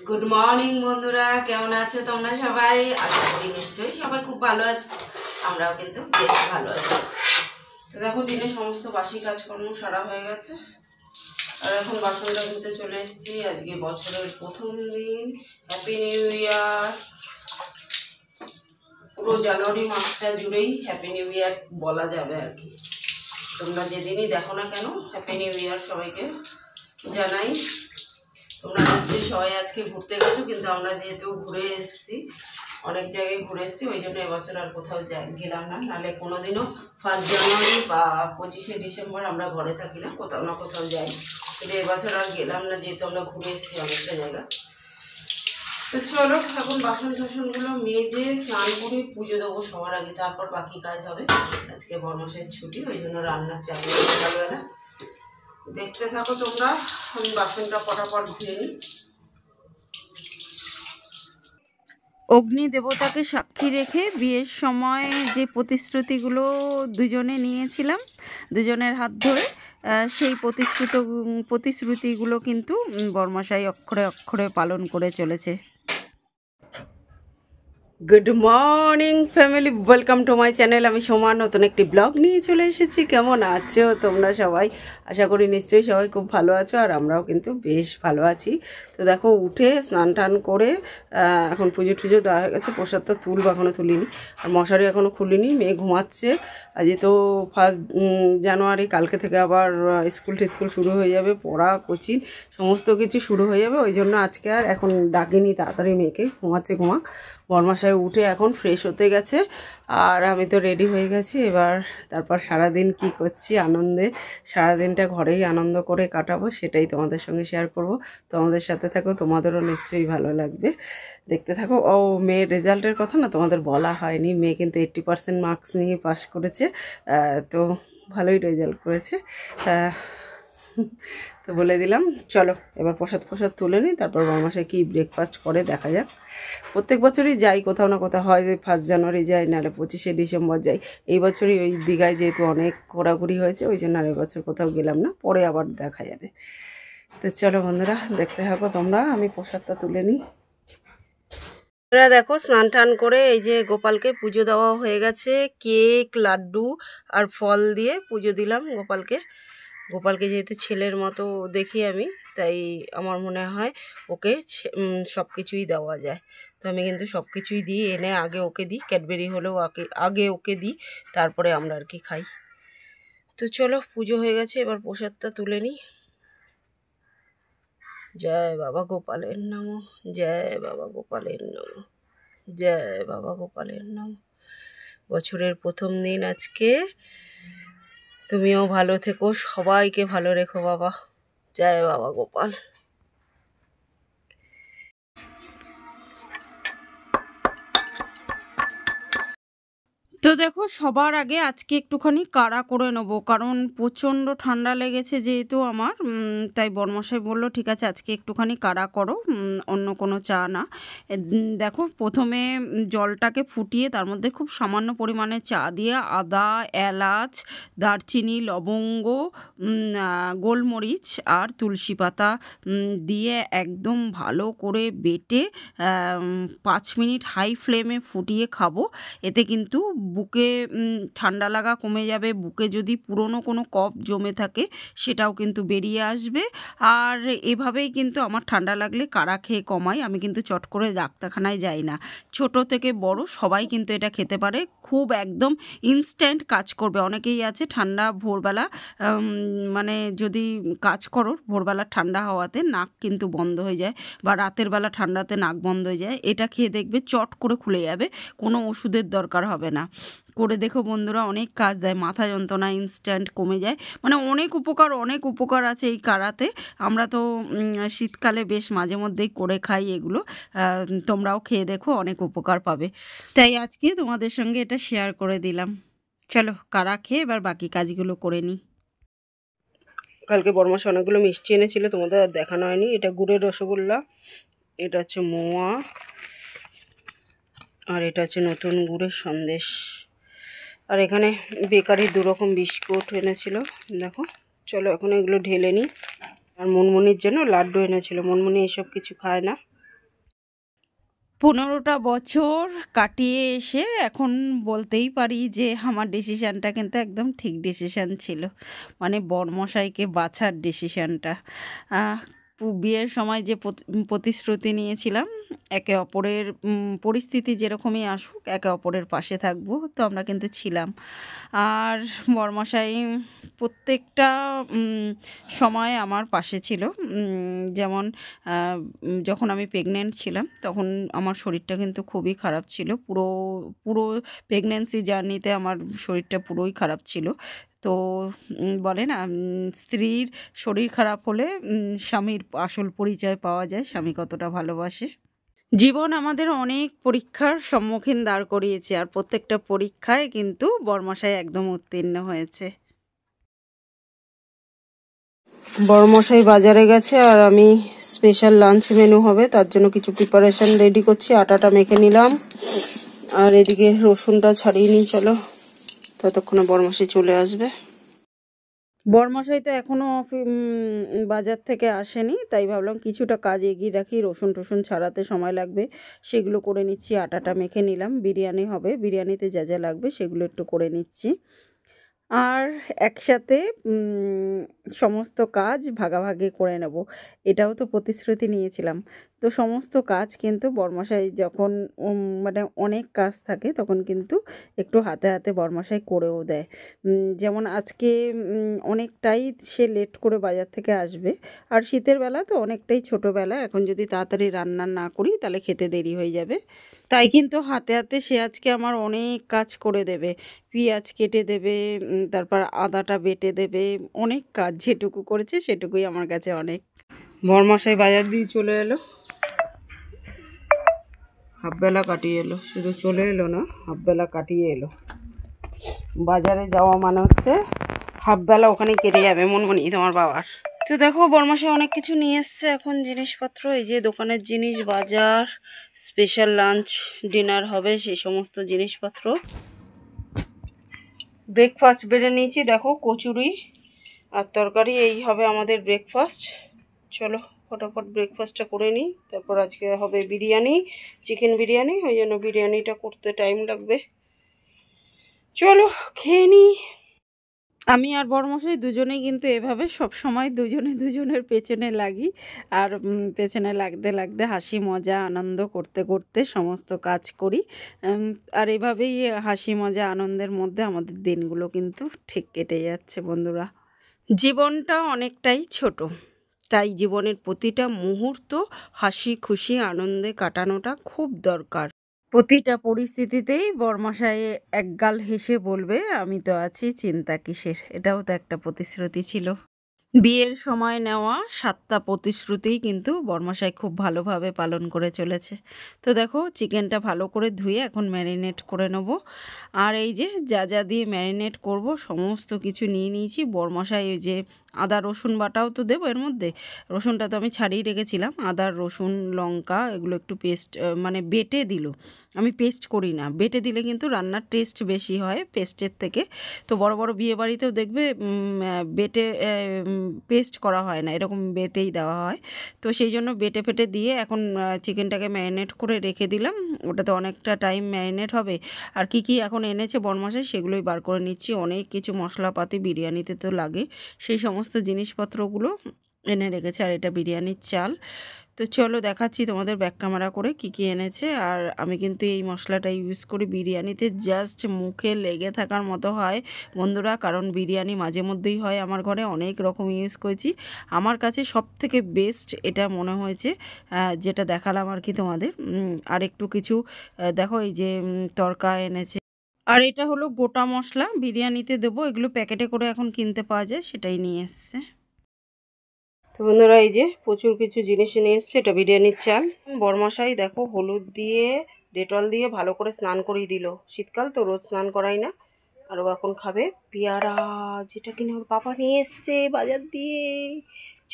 Good morning বন্ধুরা, কেমন আছো তোমরা সবাই? আশা করি নিশ্চয়ই সবাই খুব ভালো আছে। আমরাও কিন্তু বেশ ভালো আছি। তো দেখো, দিনে সমস্ত বাসি কাজকর্ম সারা হয়ে গেছে, আর এখন বাসনটা ধুতে চলে এসেছি। আজকে বছরের প্রথম দিন। Happy new year. পুরো জানুয়ারি মাসটা জুড়েই হ্যাপি নিউ ইয়ার বলা যাবে আর কি। তোমরা যেদিনই দেখো না কেন, হ্যাপি নিউ ইয়ার সবাইকে জানাই। তোমরা নিশ্চয়ই সবাই আজকে ঘুরতে গেছো, কিন্তু আমরা যেহেতু ঘুরে এসেছি, অনেক জায়গায় ঘুরে এসেছি, ওই জন্য এবছর আর কোথাও গেলাম না। নাহলে কোনোদিনও 1 জানুয়ারি বা 25শে ডিসেম্বর আমরা ঘরে থাকি না, কোথাও না কোথাও যাই। কিন্তু এবছর আর গেলাম না, যেহেতু আমরা ঘুরে এসেছি অনেকটা জায়গা। তো চলো, এখন বাসন টাসনগুলো মেজে স্নান করে পুজো দেবো সবার আগে, তারপর বাকি কাজ হবে। আজকে বর্মশের ছুটি, ওই জন্য রান্নার চাপ নেই সকালবেলা। দেখতে থাকো তোমরা, আমি বাসনটা পটাপট ধুয়ে নিই। অগ্নি দেবতাকে সাক্ষী রেখে বিয়ের সময় যে প্রতিশ্রুতিগুলো দুজনে নিয়েছিলাম, দুজনের হাত ধরে, সেই প্রতিশ্রুতিগুলো কিন্তু বর্মশাই অক্ষরে অক্ষরে পালন করে চলেছে। Good morning family, welcome to my channel. আমি সোমা নতুন একটি ব্লগ নিয়ে চলে এসেছি। কেমন আছো তোমরা সবাই? আশা করি নিশ্চয়ই সবাই খুব ভালো আছো, আর আমরাও কিন্তু বেশ ভালো আছি। তো দেখো, উঠে স্নান টান করে এখন পুজো টুজো দেওয়া হয়ে গেছে। প্রসাদটা তুলবো, এখনও তুলিনি, আর মশারি এখনও খুলিনি। মেয়ে ঘুমাচ্ছে। আজকে তো 1 জানুয়ারি, কালকে থেকে আবার স্কুল টিস্কুল শুরু হয়ে যাবে, পড়া কোচিং সমস্ত কিছু শুরু হয়ে যাবে। ওই জন্য আজকে আর এখন ডাকিনি, তাড়াতাড়ি মেয়েকে, ঘুমাচ্ছে ঘুমাক। বরমাশাই উঠে এখন ফ্রেশ হতে গেছে, আর আমি তো রেডি হয়ে গেছি। এবার তারপর সারাদিন কি করছি আনন্দে, সারাদিনটা ঘরেই আনন্দ করে কাটাবো, সেটাই তোমাদের সঙ্গে শেয়ার করব। তোমাদের সাথে থাকো, তোমাদেরও নিশ্চয়ই ভালো লাগবে। দেখতে থাকো। ও, মেয়ের রেজাল্টের কথা না তোমাদের বলা হয়নি। মেয়ে কিন্তু 80% মার্কস নিয়ে পাশ করেছে। তো ভালোই রেজাল্ট করেছে। তো বলে দিলাম। চলো এবার প্রসাদ তুলে নিই, তারপর বরমাসে কি ব্রেকফাস্ট করে দেখা যাক। প্রত্যেক বছরই যাই, কোথাও না কোথাও হয় যে 1 জানুয়ারি যাই, নাহলে 25শে ডিসেম্বর যাই। এই বছরই ওই দীঘায় যেহেতু অনেক ঘোরাঘুরি হয়েছে, ওই জন্য আর এবছর কোথাও গেলাম না, পরে আবার দেখা যাবে। তো চলো বন্ধুরা, দেখতে থাকো তোমরা, আমি প্রসাদটা তুলে নিই। দেখো, স্নান টান করে এই যে গোপালকে পুজো দেওয়া হয়ে গেছে। কেক, লাড্ডু আর ফল দিয়ে পুজো দিলাম গোপালকে। গোপালকে যেহেতু ছেলের মতো দেখি আমি, তাই আমার মনে হয় ওকে সব কিছুই দেওয়া যায়। তো আমি কিন্তু সব কিছুই দিই, এনে আগে ওকে দিই, ক্যাডবেরি হলেও আগে ওকে দিই, তারপরে আমরা আর কি খাই। তো চলো, পুজো হয়ে গেছে, এবার প্রসাদটা তুলে নিই। জয় বাবা গোপালের নমঃ, জয় বাবা গোপালের নমঃ, জয় বাবা গোপালের নমঃ। বছরের প্রথম দিন আজকে, তুমিও ভালো থেকো, সবাইকে ভালো রেখো বাবা। জয় বাবা গোপাল। তো দেখো, সবার আগে আজকে একটুখানি কাড়া করে নেবো, কারণ প্রচণ্ড ঠান্ডা লেগেছে যেহেতু আমার, তাই বরমশাই বললো ঠিক আছে আজকে একটুখানি কাড়া করো, অন্য কোনো চা না। দেখো, প্রথমে জলটাকে ফুটিয়ে তার মধ্যে খুব সামান্য পরিমাণে চা দিয়ে আদা, এলাচ, দারচিনি, লবঙ্গ, গোলমরিচ আর তুলসী পাতা দিয়ে একদম ভালো করে বেটে 5 মিনিট হাই ফ্লেমে ফুটিয়ে খাবো। এতে কিন্তু বুকে ঠান্ডা লাগা কমে যাবে, বুকে যদি পুরনো কোনো কফ জমে থাকে সেটাও কিন্তু বেরিয়ে আসবে। আর এভাবেই কিন্তু আমার ঠান্ডা লাগলে কাড়া খেয়ে কমাই। আমি কিন্তু চট করে ডাক্তারখানায় যাই না, ছোট থেকে বড় সবাই কিন্তু এটা খেতে পারে, খুব একদম ইনস্ট্যান্ট কাজ করবে। অনেকেই আছে ঠান্ডা ভোরবেলা, মানে যদি কাজ করো ভোরবেলা ঠান্ডা হাওয়াতে নাক কিন্তু বন্ধ হয়ে যায়, বা রাতের বেলা ঠান্ডাতে নাক বন্ধ হয়ে যায়, এটা খেয়ে দেখবে চট করে খুলে যাবে, কোনো ওষুধের দরকার হবে না। করে দেখো বন্ধুরা, অনেক কাজ দেয়, মাথা যন্ত্রণা ইনস্ট্যান্ট কমে যায়, মানে অনেক উপকার আছে এই কাড়াতে। আমরা তো শীতকালে বেশ মাঝে মধ্যেই করে খাই এগুলো, তোমরাও খেয়ে দেখো, অনেক উপকার পাবে। তাই আজকে তোমাদের সঙ্গে এটা শেয়ার করে দিলাম। চলো কাড়া খেয়ে এবার বাকি কাজগুলো করে নিই। কালকে বরমাস অনেকগুলো মিষ্টি এনেছিল, তোমাদের আর দেখানো হয়নি। এটা গুড়ের রসগোল্লা, এটা হচ্ছে মোয়া, আর এটা হচ্ছে নতুন গুড়ের সন্দেশ। আর এখানে বেকারির 2 রকম বিস্কুট এনেছিল দেখো। চলো এখন এগুলো ঢেলে নিই। আর মুনমুনির জন্য লাড্ডু এনেছিল, মুনমুনি এসব কিছু খায় না। 15টা বছর কাটিয়ে এসে এখন বলতেই পারি যে আমার ডিসিশানটা কিন্তু একদম ঠিক ডিসিশান ছিল, মানে বরমশাইকে বাছার ডিসিশানটা। বিয়ের সময় যে প্রতিশ্রুতি নিয়েছিলাম একে অপরের পরিস্থিতি যেরকমই আসুক একে অপরের পাশে থাকবো, তো আমরা কিন্তু ছিলাম। আর বরমশাই প্রত্যেকটা সময় আমার পাশে ছিল। যেমন যখন আমি প্রেগনেন্ট ছিলাম তখন আমার শরীরটা কিন্তু খুবই খারাপ ছিল, পুরো পুরো প্রেগনেন্সি জার্নিতে আমার শরীরটা পুরোই খারাপ ছিল। তো বলে না, স্ত্রীর শরীর খারাপ হলে স্বামীর আসল পরিচয় পাওয়া যায়, স্বামী কতটা ভালোবাসে। জীবন আমাদের অনেক পরীক্ষার সম্মুখীন দাঁড় করিয়েছে, আর প্রত্যেকটা পরীক্ষায় কিন্তু বরমশাই একদম উত্তীর্ণ হয়েছে। বড়মশাই বাজারে গেছে আর আমি স্পেশাল লাঞ্চ মেনু হবে তার জন্য কিছু প্রিপারেশন রেডি করছি। আটাটা মেখে নিলাম আর এদিকে রসুনটা ছাড়িয়ে নিই। চলো, ততক্ষণে বড়মশাই চলে আসবে। বরমশাই তো এখনও বাজার থেকে আসেনি, তাই ভাবলাম কিছুটা কাজ এগিয়ে রাখি। রসুন টসুন ছাড়াতে সময় লাগবে, সেগুলো করে নিচ্ছি। আটাটা মেখে নিলাম, বিরিয়ানি হবে, বিরিয়ানিতে যা যা লাগবে সেগুলো একটু করে নিচ্ছি। আর একসাথে সমস্ত কাজ ভাগাভাগি করে নেব, এটাও তো প্রতিশ্রুতি নিয়েছিলাম। তো সমস্ত কাজ কিন্তু বরমশাই যখন মানে অনেক কাজ থাকে তখন কিন্তু একটু হাতে হাতে বরমশাই করেও দেয়। যেমন আজকে অনেকটাই সে লেট করে বাজার থেকে আসবে, আর শীতের বেলা তো অনেকটাই ছোটোবেলা, এখন যদি তাড়াতাড়ি রান্না না করি তাহলে খেতে দেরি হয়ে যাবে। তাই কিন্তু হাতে হাতে সে আজকে আমার অনেক কাজ করে দেবে, পেঁয়াজ কেটে দেবে, তারপর আদাটা বেটে দেবে, অনেক কাজ যেটুকু করেছে সেটুকুই আমার কাছে অনেক। বরমশাই বাজার দিয়ে চলে এলো, হাফবেলা কাটিয়ে এলো, শুধু চলে এলো না হাফবেলা কাটিয়ে এলো। বাজারে যাওয়া মানে হচ্ছে হাফবেলা ওখানে কেটে যাবে মনমনি তোমার বাবার। তো দেখো বরমশাই অনেক কিছু নিয়ে এসছে এখন জিনিসপত্র, এই যে দোকানের জিনিস, বাজার, স্পেশাল লাঞ্চ ডিনার হবে সেই সমস্ত জিনিসপত্র। ব্রেকফাস্ট বেড়ে নিয়েছি, দেখো কচুরি আর তরকারি, এই হবে আমাদের ব্রেকফাস্ট। চলো ফটাফট ব্রেকফাস্টটা করে নিই, তারপর আজকে হবে বিরিয়ানি, চিকেন বিরিয়ানি, ওই জন্য বিরিয়ানিটা করতে টাইম লাগবে। চলো খেয়ে নিই। আমি আর বরমশাই দুজনেই কিন্তু এভাবে সব সময় দুজনে দুজনের পেছনে লাগি, আর পেছনে লাগতে লাগতে হাসি মজা আনন্দ করতে করতে সমস্ত কাজ করি। আর এভাবেই হাসি মজা আনন্দের মধ্যে আমাদের দিনগুলো কিন্তু ঠিক কেটে যাচ্ছে বন্ধুরা। জীবনটা অনেকটাই ছোট, তাই জীবনের প্রতিটা মুহূর্ত হাসি খুশি আনন্দে কাটানোটা খুব দরকার। প্রতিটা পরিস্থিতিতেই বরমশাই একগাল হেসে বলবে, আমি তো আছি, চিন্তা কিসের। এটাও তো একটা প্রতিশ্রুতি ছিল। বিয়ের সময় নেওয়া 7টা প্রতিশ্রুতিই কিন্তু বরমশাই খুব ভালোভাবে পালন করে চলেছে। তো দেখো চিকেনটা ভালো করে ধুয়ে এখন ম্যারিনেট করে নেব। আর এই যে যা যা দিয়ে ম্যারিনেট করব সমস্ত কিছু নিয়ে নিয়েছি। বরমশাই এই যে আদা রসুন বাটাও তো দেবো এর মধ্যে, রসুনটা তো আমি ছাড়িয়ে রেখেছিলাম, আদা রসুন লঙ্কা এগুলো একটু পেস্ট মানে বেটে দিল, আমি পেস্ট করি না, বেটে দিলে কিন্তু রান্নার টেস্ট বেশি হয় পেস্টের থেকে। তো বড় বড় বিয়ে বাড়িতেও দেখবে বেটে পেস্ট করা হয় না, এরকম বেটেই দেওয়া হয়। তো সেই জন্য বেটে ফেটে দিয়ে এখন চিকেনটাকে ম্যারিনেট করে রেখে দিলাম, ওটাতে অনেকটা টাইম ম্যারিনেট হবে। আর কি কি এখন এনেছে বরমশাই সেগুলোই বার করে নিচ্ছি, অনেক কিছু মশলাপাতি বিরিয়ানিতে তো লাগে, সেই সমস্ত জিনিসপত্রগুলো এনে রেখেছে। আর এটা বিরিয়ানির চাল। তো চলো দেখাচ্ছি তোমাদের ব্যাক ক্যামেরা করে কি কি এনেছে। আর আমি কিন্তু এই মশলাটা ইউজ করি বিরিয়ানিতে, জাস্ট মুখে লেগে থাকার মতো হয় বন্ধুরা, কারণ বিরিয়ানি মাঝে মধ্যেই হয় আমার ঘরে, অনেক রকম ইউজ করেছি, আমার কাছে সব থেকে বেস্ট এটা মনে হয়েছে যেটা দেখালাম আর কি তোমাদের। আর একটু কিছু দেখো এই যে তরকা এনেছে, আর এটা হলো গোটা মশলা বিরিয়ানিতে দেবো, এগুলো প্যাকেটে করে এখন কিনতে পাওয়া যায়, সেটাই নিয়ে এসছে। তো বন্ধুরা এই যে প্রচুর কিছু জিনিস নিয়ে এসছে, এটা বিরিয়ানির চাল। বরমশাই দেখো হলুদ দিয়ে ডেটল দিয়ে ভালো করে স্নান করিয়ে দিল, শীতকাল তো রোজ স্নান করাই না। আর ও এখন খাবে পেয়ারা, যেটা কিনা ওর বাবা নিয়ে এসছে বাজার দিয়ে।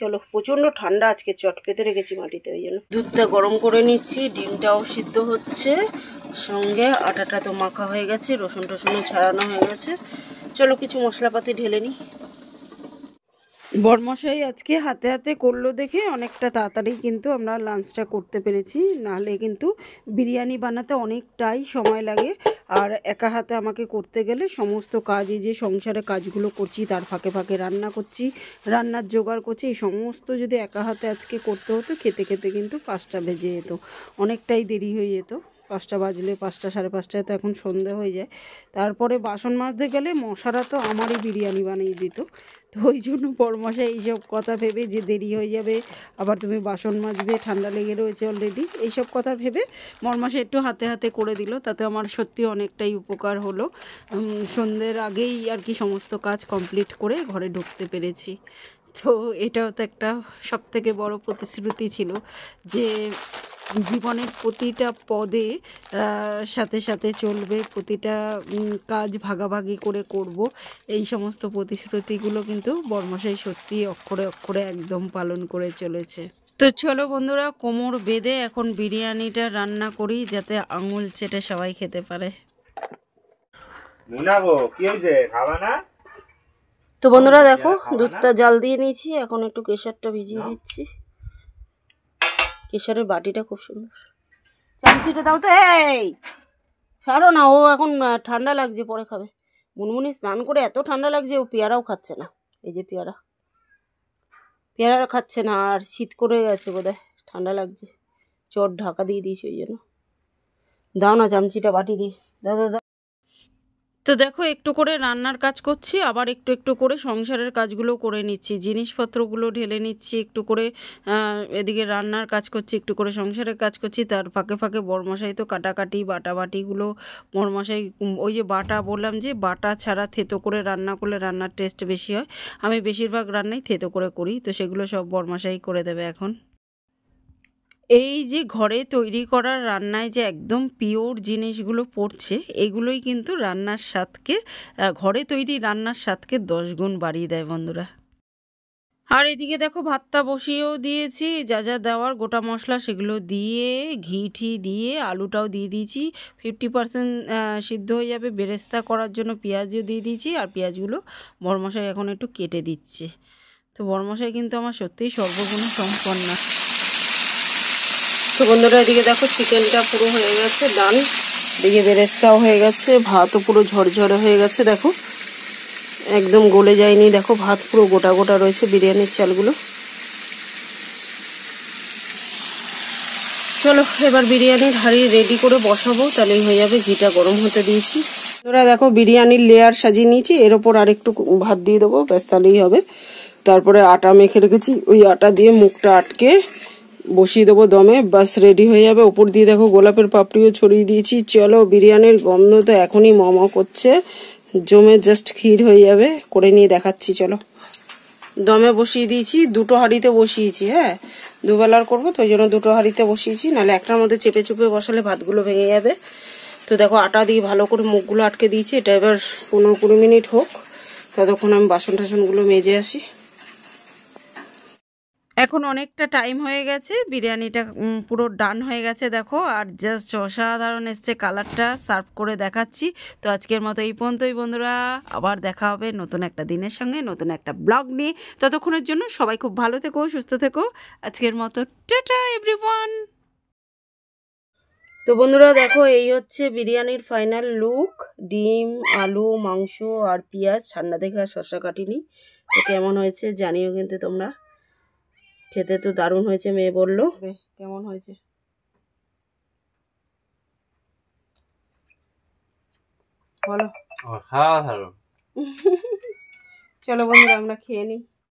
চলো প্রচণ্ড ঠান্ডা আজকে, চট পেতে রেখেছি মাটিতে, ওই জন্য দুধটা গরম করে নিচ্ছি, ডিমটাও সিদ্ধ হচ্ছে, সঙ্গে আটাটা তো মাখা হয়ে গেছে, রসুন টসুনও ছাড়ানো হয়ে গেছে। চলো কিছু মশলাপাতি ঢেলে নিই। বরমশাই আজকে হাতে হাতে করলো দেখে অনেকটা তাড়াতাড়ি কিন্তু আমরা লাঞ্চটা করতে পেরেছি, নাহলে কিন্তু বিরিয়ানি বানাতে অনেকটাই সময় লাগে। আর একা হাতে আমাকে করতে গেলে সমস্ত কাজ, এই যে সংসারে কাজগুলো করছি তার ফাঁকে ফাঁকে রান্না করছি, রান্নার জোগাড় করছি, এই সমস্ত যদি একা হাতে আজকে করতে হতো খেতে খেতে কিন্তু 5টা বেজে যেত, অনেকটাই দেরি হয়ে যেত। 5টা বাজলে 5টা সাড়ে 5টায় তো এখন সন্ধে হয়ে যায়। তারপরে বাসন মাজতে গেলে মশারা তো আমারই বিরিয়ানি বানিয়ে দিত। তো ওই জন্য বড়মশাই এইসব কথা ভেবে যে দেরি হয়ে যাবে, আবার তুমি বাসন মাজবে, ঠান্ডা লেগে রয়েছে অলরেডি, এইসব কথা ভেবে বড়মশাই একটু হাতে হাতে করে দিল। তাতে আমার সত্যি অনেকটাই উপকার হলো। সন্ধ্যের আগেই আর কি সমস্ত কাজ কমপ্লিট করে ঘরে ঢুকতে পেরেছি। তো এটাও তো একটা সবথেকে বড় প্রতিশ্রুতি ছিল যে জীবনের প্রতিটা পদে সাথে সাথে চলবে, প্রতিটা কাজ ভাগাভাগি করে করব, এই সমস্ত প্রতিশ্রুতিগুলো কিন্তু বড়মশাই সত্যি অক্ষরে অক্ষরে একদম পালন করে চলেছে। তো চলো বন্ধুরা, কোমর বেঁধে এখন বিরিয়ানিটা রান্না করি যাতে আঙুল চেটে সবাই খেতে পারে। তো বন্ধুরা দেখো, দুধটা জাল দিয়ে নিয়েছি, এখন একটু কেশরটা ভিজিয়ে দিচ্ছি। কেশরের বাটিটা খুব সুন্দর। চামচিটা দাও তো, এই ছাড়ো না, ও এখন ঠান্ডা লাগছে পরে খাবে। মুনমুনি স্নান করে এত ঠান্ডা লাগছে ও পেয়ারাও খাচ্ছে না। এই যে পেয়ারা খাচ্ছে না, আর শীত করে গেছে বোধহয়, ঠান্ডা লাগছে, চট ঢাকা দিয়ে দিয়েছি ওই জন্য। দাও না চামচিটা, বাটি দিয়ে দাও দাও দাও। তো দেখো, একটু করে রান্নার কাজ করছি, আবার একটু একটু করে সংসারের কাজগুলো করে নিচ্ছি, জিনিসপত্রগুলো ঢেলে নিচ্ছি, একটু করে এদিকে রান্নার কাজ করছি, একটু করে সংসারের কাজ করছি, তার ফাঁকে ফাঁকে বড়মশাই তো কাটাকাটি বাটাবাটিগুলো বড়মশাই, ওই যে বাটা বললাম যে বাটা ছাড়া থেতো করে রান্না করলে রান্নার টেস্ট বেশি হয়, আমি বেশিরভাগ রান্নাই থেতো করে করি, তো সেগুলো সব বড়মশাই করে দেবে এখন। এই যে ঘরে তৈরি করা রান্নায় যে একদম পিওর জিনিসগুলো পড়ছে, এগুলোই কিন্তু রান্নার স্বাদকে, ঘরে তৈরি রান্নার স্বাদকে 10 গুণ বাড়িয়ে দেয় বন্ধুরা। আর এদিকে দেখো, ভাতটা বসিয়েও দিয়েছি, যা যা দেওয়ার গোটা মশলা সেগুলো দিয়ে, ঘি দিয়ে, আলুটাও দিয়ে দিয়েছি, 50% সিদ্ধ হয়ে যাবে। বেরেস্তা করার জন্য পেঁয়াজও দিয়ে দিয়েছি, আর পেঁয়াজগুলো বড়মশাই এখন একটু কেটে দিচ্ছে। তো বড়মশাই কিন্তু আমার সত্যিই সর্বগুণ সম্পন্ন। তো বন্ধুরা এদিকে দেখো, চিকেনটা পুরো হয়ে গেছে ডান, এদিকে বেরেস্তাও হয়ে গেছে, ভাতও পুরো ঝরঝরে হয়ে গেছে, দেখো একদম গলে যায়নি, দেখো ভাত পুরো গোটা গোটা রয়েছে বিরিয়ানির চালগুলো। চলো এবার বিরিয়ানির হাঁড়ি রেডি করে বসাবো, তাহলেই হয়ে যাবে। ঘিটা গরম হতে দিয়েছি। বন্ধুরা দেখো, বিরিয়ানির লেয়ার সাজিয়ে নিয়েছি, এর ওপর আর একটু ভাত দিয়ে দেবো, ব্যাস তাহলেই হবে। তারপরে আটা মেখে রেখেছি, ওই আটা দিয়ে মুখটা আটকে বসিয়ে দেবো দমে, বাস রেডি হয়ে যাবে। ওপর দিয়ে দেখো গোলাপের পাপড়িও ছড়িয়ে দিয়েছি। চলো, বিরিয়ানির গন্ধ তো এখনই মম করছে, জমে জাস্ট ক্ষীর হয়ে যাবে, করে নিয়ে দেখাচ্ছি। চলো, দমে বসিয়ে দিয়েছি, 2টো হাঁড়িতে বসিয়েছি, হ্যাঁ দুবেলার করবো তো ওই জন্য 2টো হাঁড়িতে বসিয়েছি, নাহলে একটার মধ্যে চেপে চেপে বসালে ভাতগুলো ভেঙে যাবে। তো দেখো, আটা দিয়ে ভালো করে মুখগুলো আটকে দিয়েছি। এটা এবার 15-20 মিনিট হোক, ততক্ষণ আমি বাসন টাসনগুলো মেজে আসি। এখন অনেকটা টাইম হয়ে গেছে, বিরিয়ানিটা পুরো ডান হয়ে গেছে দেখো, আর জাস্ট অসাধারণ এসছে কালারটা, সার্ভ করে দেখাচ্ছি। তো আজকের মতো এই পর্যন্তই বন্ধুরা, আবার দেখা হবে নতুন একটা দিনের সঙ্গে, নতুন একটা ব্লগ নিয়ে। ততক্ষণের জন্য সবাই খুব ভালো থেকো, সুস্থ থেকো। আজকের মতো টাটা এভরিওয়ান। তো বন্ধুরা দেখো, এই হচ্ছে বিরিয়ানির ফাইনাল লুক। ডিম, আলু, মাংস আর পেঁয়াজ, ঠান্ডা দেখে আর শসা কাটিনি। তো কেমন হয়েছে জানিও কিন্তু তোমরা। খেতে তো দারুণ হয়েছে, মেয়ে বললো। কেমন হয়েছে বলো। চলো বন্ধুরা, আমরা খেয়ে নিই।